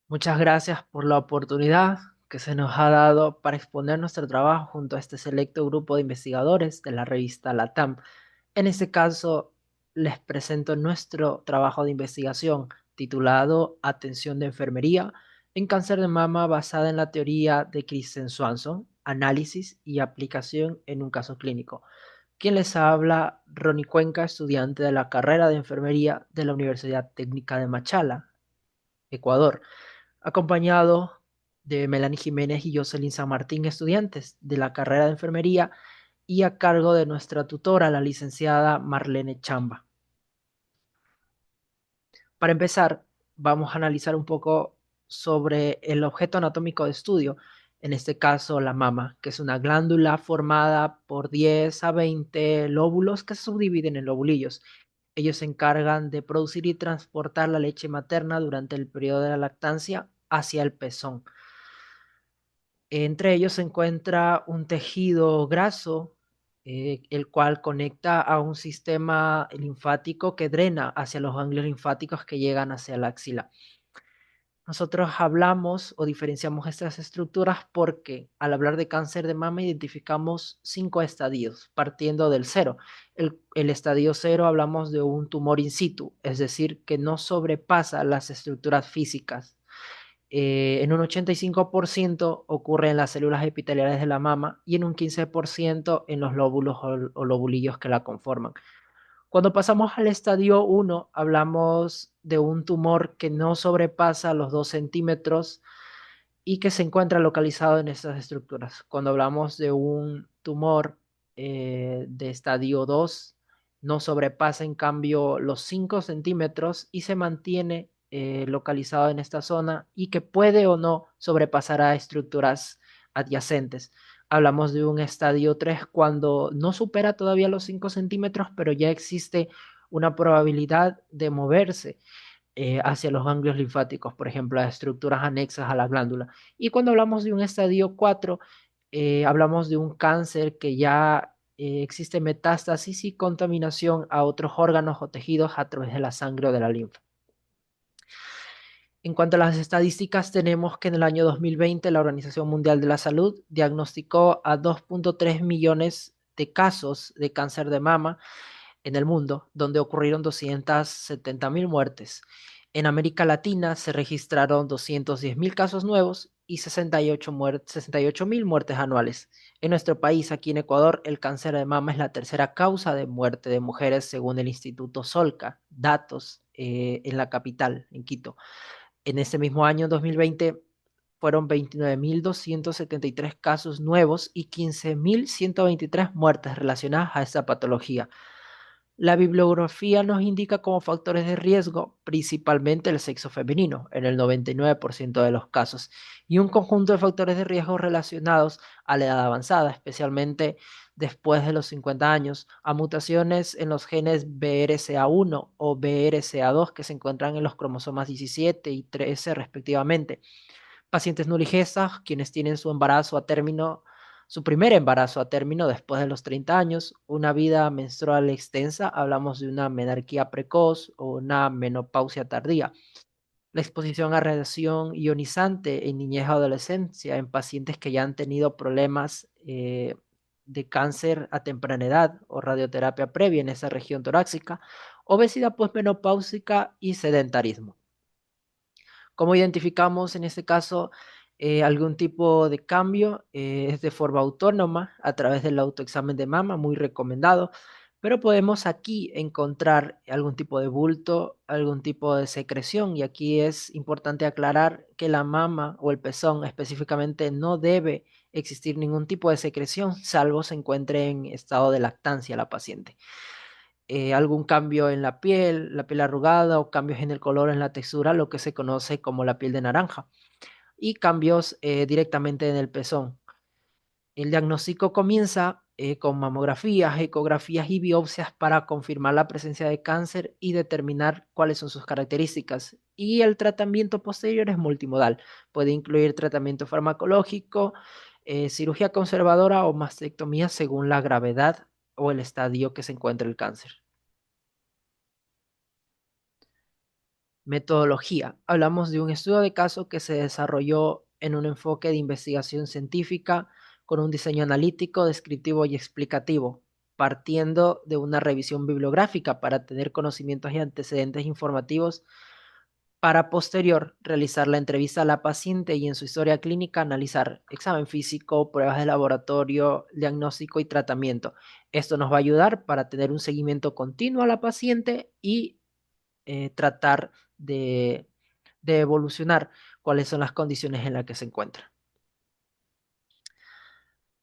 Muchas gracias por la oportunidad que se nos ha dado para exponer nuestro trabajo junto a este selecto grupo de investigadores de la revista LATAM. En este caso, les presento nuestro trabajo de investigación titulado Atención de enfermería en cáncer de mama basada en la teoría de Kristen Swanson, análisis y aplicación en un caso clínico. Quien les habla, Ronnie Cuenca, estudiante de la carrera de enfermería de la Universidad Técnica de Machala, Ecuador, acompañado de Melanie Jiménez y Jocelyn San Martín, estudiantes de la carrera de enfermería, y a cargo de nuestra tutora, la licenciada Marlene Chamba. Para empezar, vamos a analizar un poco sobre el objeto anatómico de estudio, en este caso la mama, que es una glándula formada por 10 a 20 lóbulos que se subdividen en lobulillos. Ellos se encargan de producir y transportar la leche materna durante el periodo de la lactancia hacia el pezón. Entre ellos se encuentra un tejido graso, el cual conecta a un sistema linfático que drena hacia los ganglios linfáticos que llegan hacia la axila. Nosotros hablamos o diferenciamos estas estructuras porque al hablar de cáncer de mama identificamos 5 estadios, partiendo del cero. El estadio cero hablamos de un tumor in situ, es decir, que no sobrepasa las estructuras físicas. En un 85% ocurre en las células epiteliales de la mama y en un 15% en los lóbulos o lobulillos que la conforman. Cuando pasamos al estadio uno, hablamos de un tumor que no sobrepasa los 2 centímetros y que se encuentra localizado en estas estructuras. Cuando hablamos de un tumor de estadio 2, no sobrepasa en cambio los 5 centímetros y se mantiene localizado en esta zona y que puede o no sobrepasar a estructuras adyacentes. Hablamos de un estadio 3 cuando no supera todavía los 5 centímetros, pero ya existe una probabilidad de moverse hacia los ganglios linfáticos, por ejemplo, a estructuras anexas a la glándula. Y cuando hablamos de un estadio 4, hablamos de un cáncer que ya existe metástasis y contaminación a otros órganos o tejidos a través de la sangre o de la linfa. En cuanto a las estadísticas, tenemos que en el año 2020 la Organización Mundial de la Salud diagnosticó a 2.3 millones de casos de cáncer de mama en el mundo, donde ocurrieron 270.000 muertes. En América Latina se registraron 210.000 casos nuevos y 68.000 muertes anuales. En nuestro país, aquí en Ecuador, el cáncer de mama es la tercera causa de muerte de mujeres según el Instituto Solca, datos en la capital, en Quito. En este mismo año, 2020, fueron 29.273 casos nuevos y 15.123 muertes relacionadas a esta patología. La bibliografía nos indica como factores de riesgo principalmente el sexo femenino, en el 99% de los casos, y un conjunto de factores de riesgo relacionados a la edad avanzada, especialmente después de los 50 años, a mutaciones en los genes BRCA1 o BRCA2 que se encuentran en los cromosomas 17 y 13 respectivamente. Pacientes nuligesas, quienes tienen su embarazo a término, su primer embarazo a término después de los 30 años, una vida menstrual extensa, hablamos de una menarquía precoz o una menopausia tardía. La exposición a radiación ionizante en niñez o adolescencia en pacientes que ya han tenido problemas de cáncer a temprana edad o radioterapia previa en esa región torácica, obesidad posmenopáusica y sedentarismo. ¿Cómo identificamos en este caso algún tipo de cambio? Es de forma autónoma a través del autoexamen de mama, muy recomendado, pero podemos aquí encontrar algún tipo de bulto, algún tipo de secreción y aquí es importante aclarar que la mama o el pezón específicamente no debe existir ningún tipo de secreción salvo se encuentre en estado de lactancia la paciente. Algún cambio en la piel arrugada o cambios en el color, en la textura, lo que se conoce como la piel de naranja, y cambios directamente en el pezón. El diagnóstico comienza con mamografías, ecografías y biopsias para confirmar la presencia de cáncer y determinar cuáles son sus características. Y el tratamiento posterior es multimodal. Puede incluir tratamiento farmacológico, cirugía conservadora o mastectomía según la gravedad o el estadio que se encuentre el cáncer. Metodología. Hablamos de un estudio de caso que se desarrolló en un enfoque de investigación científica con un diseño analítico, descriptivo y explicativo, partiendo de una revisión bibliográfica para tener conocimientos y antecedentes informativos para posterior realizar la entrevista a la paciente y en su historia clínica analizar examen físico, pruebas de laboratorio, diagnóstico y tratamiento. Esto nos va a ayudar para tener un seguimiento continuo a la paciente y tratar de evolucionar cuáles son las condiciones en las que se encuentra.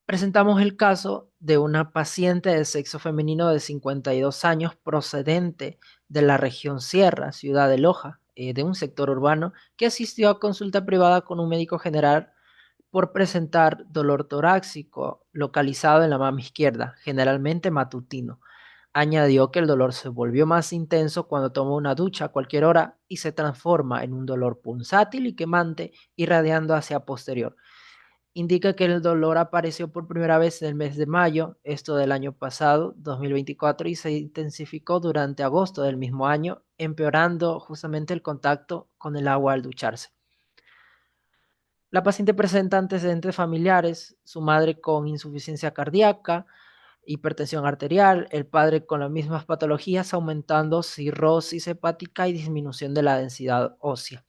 Presentamos el caso de una paciente de sexo femenino de 52 años procedente de la región Sierra, ciudad de Loja, de un sector urbano, que asistió a consulta privada con un médico general por presentar dolor torácico localizado en la mama izquierda, generalmente matutino. Añadió que el dolor se volvió más intenso cuando tomó una ducha a cualquier hora y se transforma en un dolor punzátil y quemante, irradiando hacia posterior. Indica que el dolor apareció por primera vez en el mes de mayo, esto del año pasado, 2024, y se intensificó durante agosto del mismo año, empeorando justamente el contacto con el agua al ducharse. La paciente presenta antecedentes familiares, su madre con insuficiencia cardíaca, hipertensión arterial, el padre con las mismas patologías, aumentando cirrosis hepática y disminución de la densidad ósea.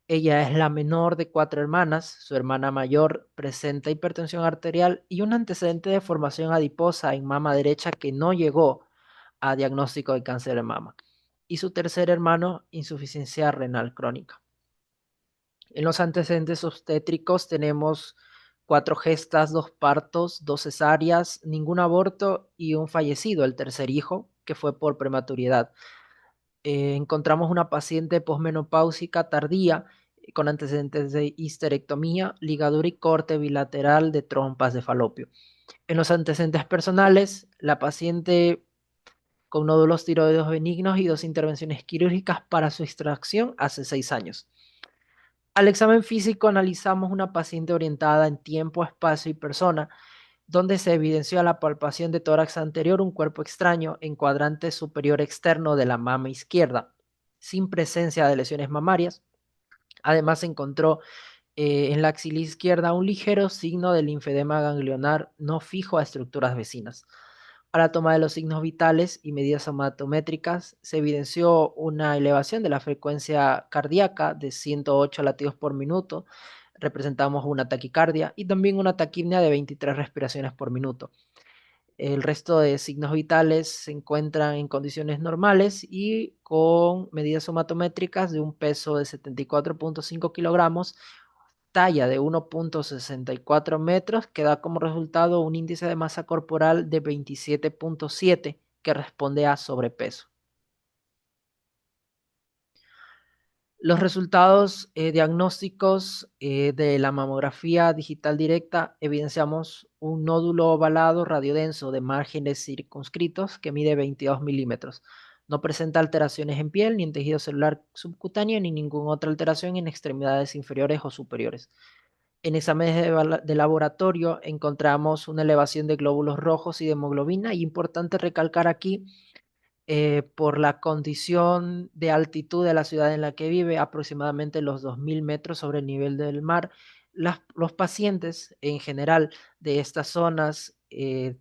Ella es la menor de 4 hermanas, su hermana mayor presenta hipertensión arterial y un antecedente de formación adiposa en mama derecha que no llegó a diagnóstico de cáncer de mama. Y su tercer hermano, insuficiencia renal crónica. En los antecedentes obstétricos tenemos 4 gestas, 2 partos, 2 cesáreas, ningún aborto y un fallecido, el tercer hijo, que fue por prematuridad. Encontramos una paciente posmenopáusica tardía con antecedentes de histerectomía, ligadura y corte bilateral de trompas de falopio. En los antecedentes personales, la paciente con nódulos tiroides benignos y 2 intervenciones quirúrgicas para su extracción hace 6 años. Al examen físico analizamos una paciente orientada en tiempo, espacio y persona, donde se evidenció la palpación de tórax anterior un cuerpo extraño en cuadrante superior externo de la mama izquierda, sin presencia de lesiones mamarias. Además se encontró en la axila izquierda un ligero signo de linfedema ganglionar no fijo a estructuras vecinas. A la toma de los signos vitales y medidas somatométricas se evidenció una elevación de la frecuencia cardíaca de 108 latidos por minuto. Representamos una taquicardia y también una taquipnea de 23 respiraciones por minuto. El resto de signos vitales se encuentran en condiciones normales y con medidas somatométricas de un peso de 74.5 kilogramos, talla de 1.64 metros, que da como resultado un índice de masa corporal de 27.7, que responde a sobrepeso. Los resultados diagnósticos de la mamografía digital directa evidenciamos un nódulo ovalado radiodenso de márgenes circunscritos que mide 22 milímetros. No presenta alteraciones en piel, ni en tejido celular subcutáneo, ni ninguna otra alteración en extremidades inferiores o superiores. En exámenes de laboratorio encontramos una elevación de glóbulos rojos y de hemoglobina. Y importante recalcar aquí, por la condición de altitud de la ciudad en la que vive, aproximadamente los 2000 metros sobre el nivel del mar, los pacientes en general de estas zonas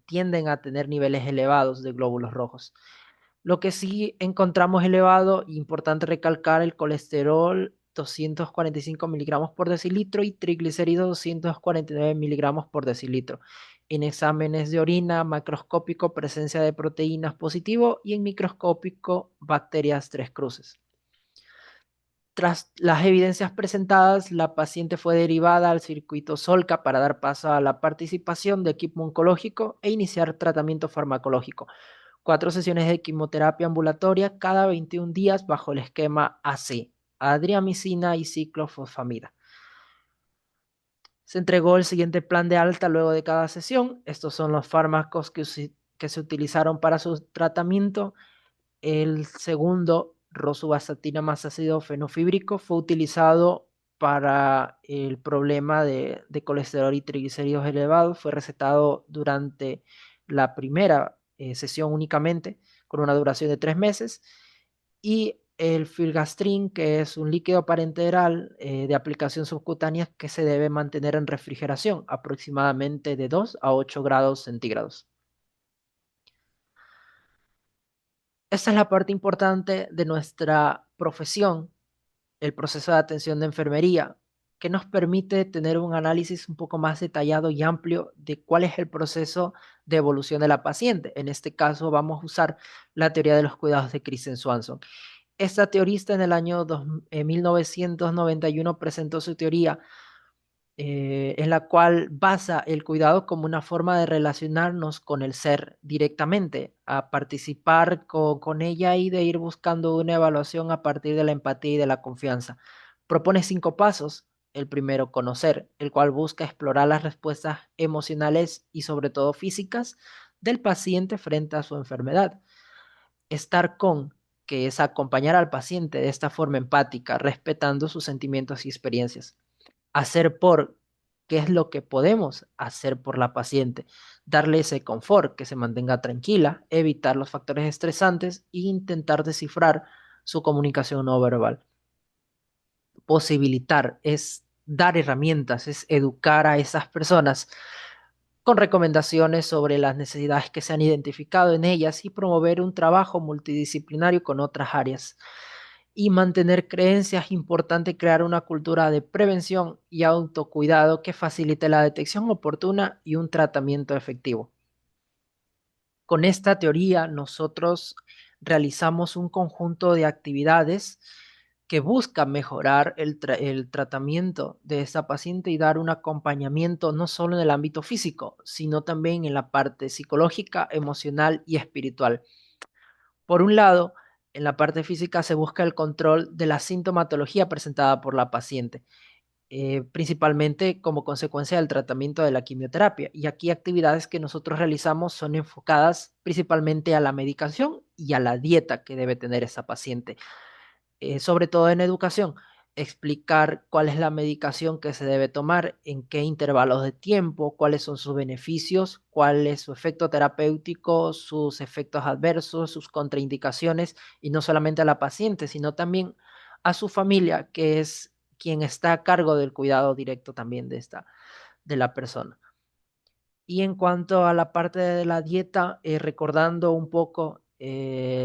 tienden a tener niveles elevados de glóbulos rojos. Lo que sí encontramos elevado, importante recalcar, el colesterol 245 miligramos por decilitro y triglicéridos 249 miligramos por decilitro. En exámenes de orina macroscópico, presencia de proteínas positivo, y en microscópico, bacterias tres cruces. Tras las evidencias presentadas, la paciente fue derivada al circuito Solca para dar paso a la participación de equipo oncológico e iniciar tratamiento farmacológico. 4 sesiones de quimioterapia ambulatoria cada 21 días bajo el esquema AC, adriamicina y ciclofosfamida. Se entregó el siguiente plan de alta luego de cada sesión. Estos son los fármacos que se utilizaron para su tratamiento. El segundo, rosuvastatina más ácido fenofíbrico, fue utilizado para el problema de colesterol y triglicéridos elevados. Fue recetado durante la primera sesión únicamente, con una duración de 3 meses. Y el filgastrin, que es un líquido parenteral de aplicación subcutánea que se debe mantener en refrigeración, aproximadamente de 2 a 8 grados centígrados. Esta es la parte importante de nuestra profesión, el proceso de atención de enfermería, que nos permite tener un análisis un poco más detallado y amplio de cuál es el proceso de evolución de la paciente. En este caso vamos a usar la teoría de los cuidados de Kristen Swanson. Esta teorista en el año 1991 presentó su teoría en la cual basa el cuidado como una forma de relacionarnos con el ser directamente, a participar con ella y de ir buscando una evaluación a partir de la empatía y de la confianza. Propone 5 pasos. El primero, conocer, el cual busca explorar las respuestas emocionales y sobre todo físicas del paciente frente a su enfermedad. Estar con, que es acompañar al paciente de esta forma empática, respetando sus sentimientos y experiencias. Hacer por, qué es lo que podemos hacer por la paciente, darle ese confort, que se mantenga tranquila, evitar los factores estresantes e intentar descifrar su comunicación no verbal. Posibilitar es dar herramientas, es educar a esas personas con recomendaciones sobre las necesidades que se han identificado en ellas y promover un trabajo multidisciplinario con otras áreas. Y mantener creencias, es importante crear una cultura de prevención y autocuidado que facilite la detección oportuna y un tratamiento efectivo. Con esta teoría, nosotros realizamos un conjunto de actividades que buscan mejorar el tratamiento de esta paciente y dar un acompañamiento no solo en el ámbito físico, sino también en la parte psicológica, emocional y espiritual. Por un lado, en la parte física se busca el control de la sintomatología presentada por la paciente, principalmente como consecuencia del tratamiento de la quimioterapia. Y aquí actividades que nosotros realizamos son enfocadas principalmente a la medicación y a la dieta que debe tener esa paciente, sobre todo en educación, explicar cuál es la medicación que se debe tomar, en qué intervalos de tiempo, cuáles son sus beneficios, cuál es su efecto terapéutico, sus efectos adversos, sus contraindicaciones, y no solamente a la paciente, sino también a su familia, que es quien está a cargo del cuidado directo también de la persona. Y en cuanto a la parte de la dieta, recordando un poco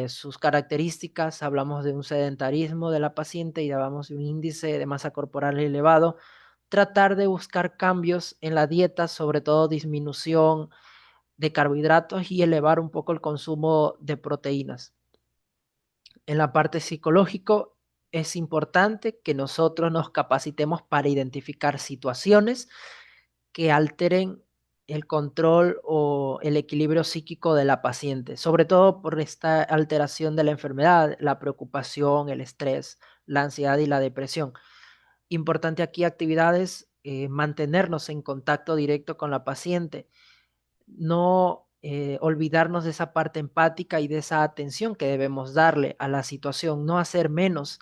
sus características, hablamos de un sedentarismo de la paciente y hablamos de un índice de masa corporal elevado. Tratar de buscar cambios en la dieta, sobre todo disminución de carbohidratos y elevar un poco el consumo de proteínas. En la parte psicológico, es importante que nosotros nos capacitemos para identificar situaciones que alteren el control o el equilibrio psíquico de la paciente, sobre todo por esta alteración de la enfermedad, la preocupación, el estrés, la ansiedad y la depresión. Importante aquí actividades, mantenernos en contacto directo con la paciente, no olvidarnos de esa parte empática y de esa atención que debemos darle a la situación, no hacer menos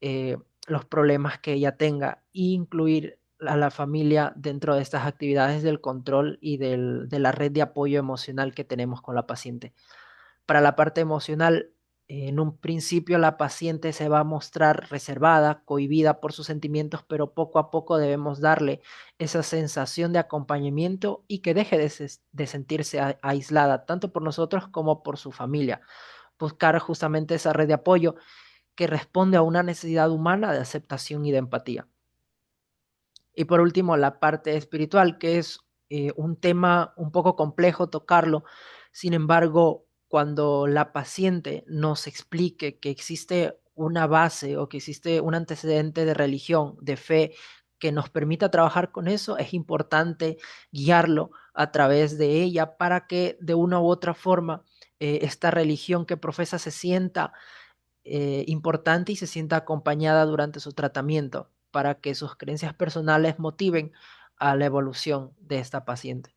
eh, los problemas que ella tenga e incluir a la familia dentro de estas actividades del control y de la red de apoyo emocional que tenemos con la paciente. Para la parte emocional, en un principio la paciente se va a mostrar reservada, cohibida por sus sentimientos, pero poco a poco debemos darle esa sensación de acompañamiento y que deje de sentirse aislada, tanto por nosotros como por su familia. Buscar justamente esa red de apoyo que responde a una necesidad humana de aceptación y de empatía. Y por último, la parte espiritual, que es un tema un poco complejo tocarlo. Sin embargo, cuando la paciente nos explique que existe una base o que existe un antecedente de religión, de fe, que nos permita trabajar con eso, es importante guiarlo a través de ella para que de una u otra forma esta religión que profesa se sienta importante y se sienta acompañada durante su tratamiento para que sus creencias personales motiven a la evolución de esta paciente.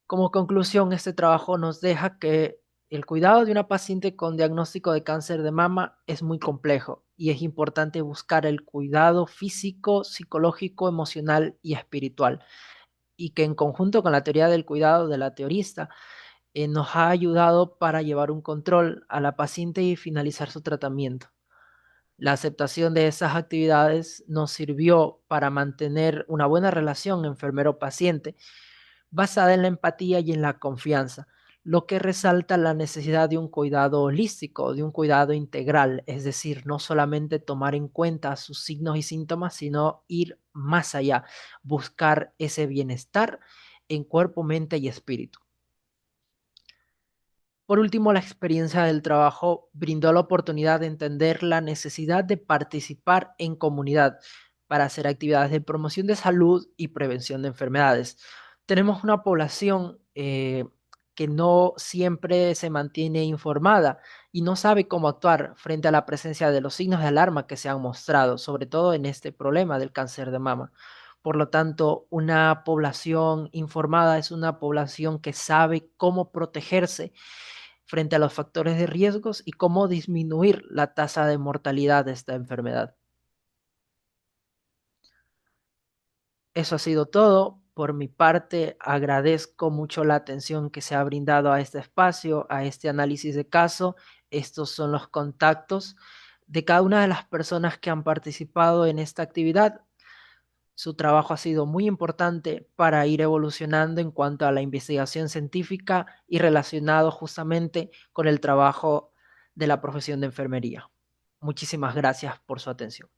Como conclusión, este trabajo nos deja que el cuidado de una paciente con diagnóstico de cáncer de mama es muy complejo y es importante buscar el cuidado físico, psicológico, emocional y espiritual, y que en conjunto con la teoría del cuidado de la teorista, nos ha ayudado para llevar un control a la paciente y finalizar su tratamiento. La aceptación de esas actividades nos sirvió para mantener una buena relación enfermero-paciente basada en la empatía y en la confianza, lo que resalta la necesidad de un cuidado holístico, de un cuidado integral, es decir, no solamente tomar en cuenta sus signos y síntomas, sino ir más allá, buscar ese bienestar en cuerpo, mente y espíritu. Por último, la experiencia del trabajo brindó la oportunidad de entender la necesidad de participar en comunidad para hacer actividades de promoción de salud y prevención de enfermedades. Tenemos una población que no siempre se mantiene informada y no sabe cómo actuar frente a la presencia de los signos de alarma que se han mostrado, sobre todo en este problema del cáncer de mama. Por lo tanto, una población informada es una población que sabe cómo protegerse frente a los factores de riesgos y cómo disminuir la tasa de mortalidad de esta enfermedad. Eso ha sido todo. Por mi parte, agradezco mucho la atención que se ha brindado a este espacio, a este análisis de caso. Estos son los contactos de cada una de las personas que han participado en esta actividad. Su trabajo ha sido muy importante para ir evolucionando en cuanto a la investigación científica y relacionado justamente con el trabajo de la profesión de enfermería. Muchísimas gracias por su atención.